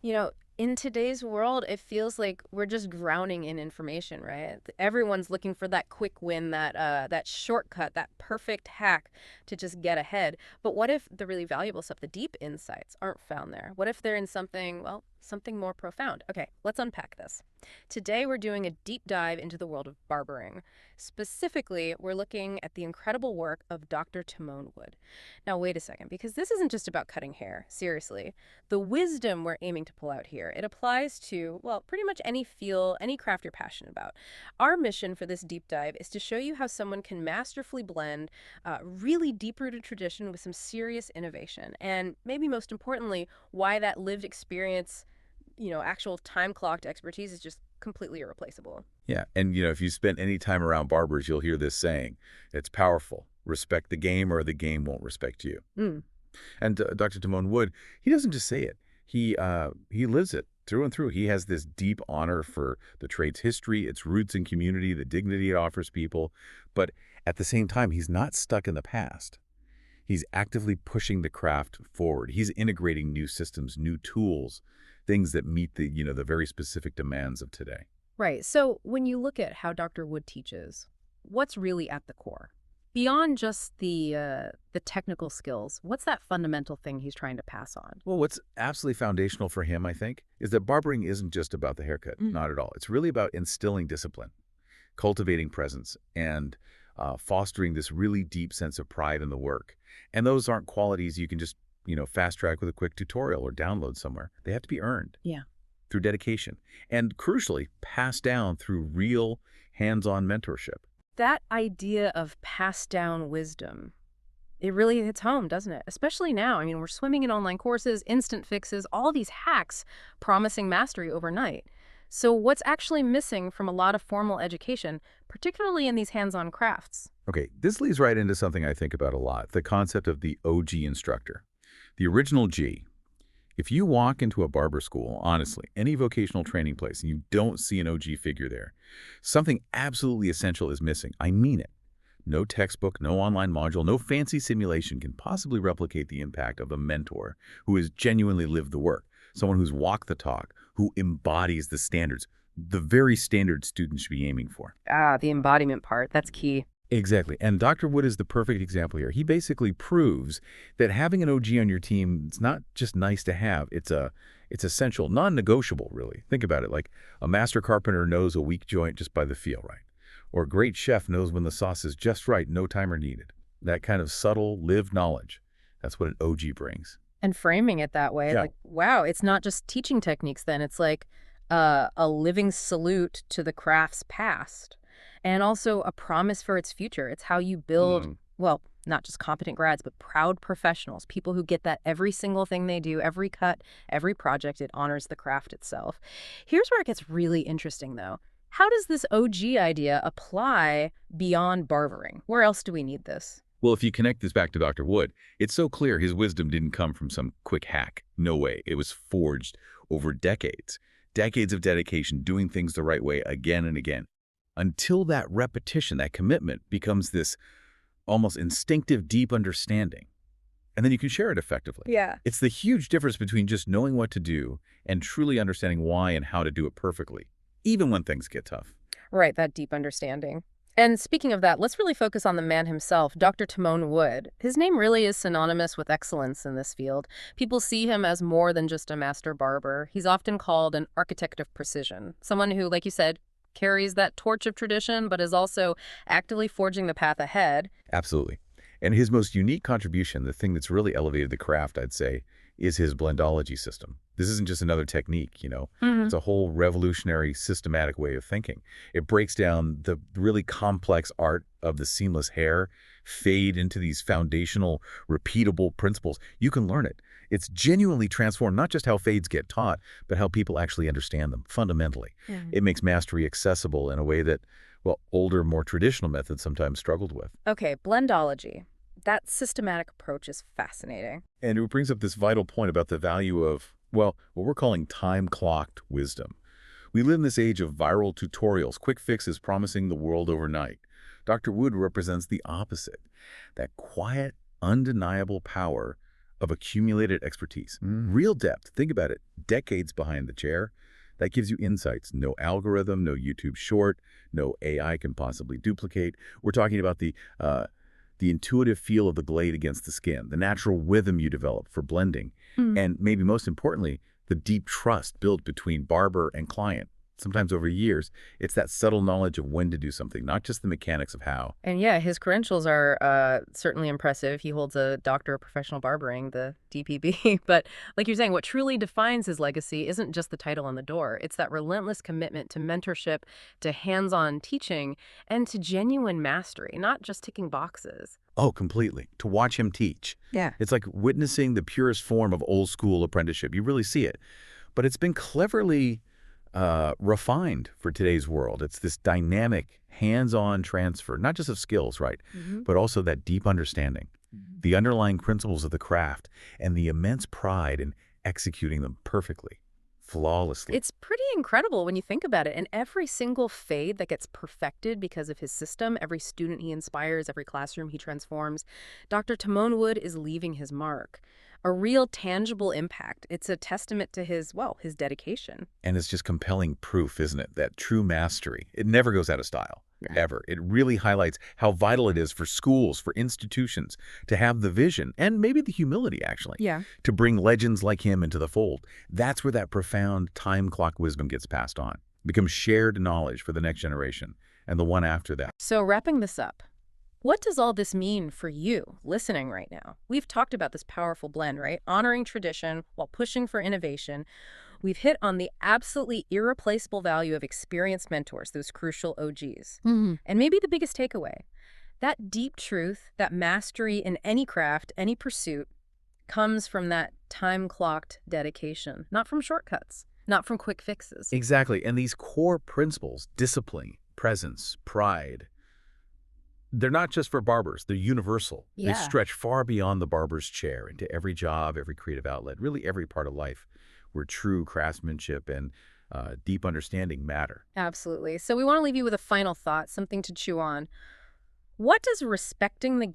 You know, in today's world, it feels like we're just drowning in information, right? Everyone's looking for that quick win, that shortcut, that perfect hack to just get ahead. But what if the really valuable stuff, the deep insights, aren't found there? What if they're in something, well, something more profound? Okay, let's unpack this. Today, we're doing a deep dive into the world of barbering. Specifically, we're looking at the incredible work of Dr. Tamone Wood. Now, wait a second, because this isn't just about cutting hair. Seriously. The wisdom we're aiming to pull out here, it applies to, well, pretty much any field, any craft you're passionate about. Our mission for this deep dive is to show you how someone can masterfully blend really deep-rooted tradition with some serious innovation. And maybe most importantly, why that lived experience, actual time-clocked expertise is just completely irreplaceable. Yeah, and if you spend any time around barbers, you'll hear this saying. It's powerful. Respect the game or the game won't respect you. Mm. And Dr. Tamone Wood, he doesn't just say it. He lives it through and through. He has this deep honor for the trade's history, its roots in community, the dignity it offers people. But at the same time, he's not stuck in the past. He's actively pushing the craft forward. He's integrating new systems, new tools, things that meet the very specific demands of today. Right. So when you look at how Dr. Wood teaches, what's really at the core? Beyond just the technical skills, what's that fundamental thing he's trying to pass on? Well, what's absolutely foundational for him, I think, is that barbering isn't just about the haircut. Not at all. It's really about instilling discipline, cultivating presence, and fostering this really deep sense of pride in the work. And those aren't qualities you can just, fast track with a quick tutorial or download somewhere. They have to be earned Yeah. through dedication and, crucially, passed down through real hands-on mentorship. That idea of passed down wisdom, it really hits home, doesn't it? Especially now. I mean, we're swimming in online courses, instant fixes, all these hacks promising mastery overnight. So what's actually missing from a lot of formal education, particularly in these hands-on crafts? Okay, this leads right into something I think about a lot, the concept of the OG instructor. The original G. If you walk into a barber school, honestly, any vocational training place, and you don't see an OG figure there, something absolutely essential is missing. I mean it. No textbook, no online module, no fancy simulation can possibly replicate the impact of a mentor who has genuinely lived the work, someone who's walked the talk, who embodies the standards, the very standards students should be aiming for. Ah, the embodiment part, that's key. Exactly. And Dr. Wood is the perfect example here. He basically proves that having an OG on your team, it's not just nice to have. It's essential, non-negotiable, really. Think about it. Like a master carpenter knows a weak joint just by the feel, right? Or a great chef knows when the sauce is just right, no timer needed. That kind of subtle, lived knowledge. That's what an OG brings. And framing it that way, Yeah. like, wow, it's not just teaching techniques then. It's like a living salute to the craft's past and also a promise for its future. It's how you build, well, not just competent grads, but proud professionals, people who get that every single thing they do, every cut, every project, it honors the craft itself. Here's where it gets really interesting, though. How does this OG idea apply beyond barbering? Where else do we need this? Well, if you connect this back to Dr. Wood, it's so clear his wisdom didn't come from some quick hack. No way. It was forged over decades. Decades of dedication, doing things the right way again and again. Until that repetition, that commitment becomes this almost instinctive, deep understanding. And then you can share it effectively. Yeah. It's the huge difference between just knowing what to do and truly understanding why and how to do it perfectly, even when things get tough. Right, that deep understanding. And speaking of that, let's really focus on the man himself, Dr. Tamone Wood. His name really is synonymous with excellence in this field. People see him as more than just a master barber. He's often called an architect of precision, someone who, like you said, carries that torch of tradition, but is also actively forging the path ahead. Absolutely. And his most unique contribution, the thing that's really elevated the craft, I'd say, is his Blendology system. This isn't just another technique, It's a whole revolutionary, systematic way of thinking. It breaks down the really complex art of the seamless hair, fade into these foundational, repeatable principles. You can learn it. It's genuinely transformed not just how fades get taught, but how people actually understand them fundamentally. It makes mastery accessible in a way that, well, older, more traditional methods sometimes struggled with. Okay, Blendology. That systematic approach is fascinating. And it brings up this vital point about the value of, well, what we're calling time-clocked wisdom. We live in this age of viral tutorials, quick fixes promising the world overnight. Dr. Wood represents the opposite, that quiet, undeniable power of accumulated expertise. Real depth. Think about it. Decades behind the chair. That gives you insights. No algorithm, no YouTube short, no AI can possibly duplicate. We're talking about the intuitive feel of the blade against the skin, the natural rhythm you develop for blending, and maybe most importantly, the deep trust built between barber and client. Sometimes over years, it's that subtle knowledge of when to do something, not just the mechanics of how. And yeah, his credentials are certainly impressive. He holds a Doctorate of Professional Barbering, the DPB. But like you're saying, what truly defines his legacy isn't just the title on the door. It's that relentless commitment to mentorship, to hands-on teaching, and to genuine mastery, not just ticking boxes. Oh, completely. To watch him teach. Yeah. It's like witnessing the purest form of old school apprenticeship. You really see it. But it's been cleverly refined for today's world. It's this dynamic, hands-on transfer, not just of skills, right, but also that deep understanding, the underlying principles of the craft, and the immense pride in executing them perfectly, flawlessly. It's pretty incredible when you think about it. And every single fade that gets perfected because of his system, every student he inspires, every classroom he transforms, Dr. Tamone Wood is leaving his mark. A real tangible impact. It's a testament to his, well, his dedication. And it's just compelling proof, isn't it? That true mastery. It never goes out of style, ever. It really highlights how vital it is for schools, for institutions, to have the vision, and maybe the humility, actually, Yeah. to bring legends like him into the fold. That's where that profound time clock wisdom gets passed on, becomes shared knowledge for the next generation and the one after that. So wrapping this up, what does all this mean for you listening right now? We've talked about this powerful blend, right? Honoring tradition while pushing for innovation. We've hit on the absolutely irreplaceable value of experienced mentors, those crucial OGs. And maybe the biggest takeaway, that deep truth, that mastery in any craft, any pursuit, comes from that time-clocked dedication, not from shortcuts, not from quick fixes. Exactly. And these core principles, discipline, presence, pride, they're not just for barbers, they're universal. They Yeah. stretch far beyond the barber's chair into every job, every creative outlet, really every part of life where true craftsmanship and deep understanding matter. Absolutely. So we want to leave you with a final thought, something to chew on. What does respecting the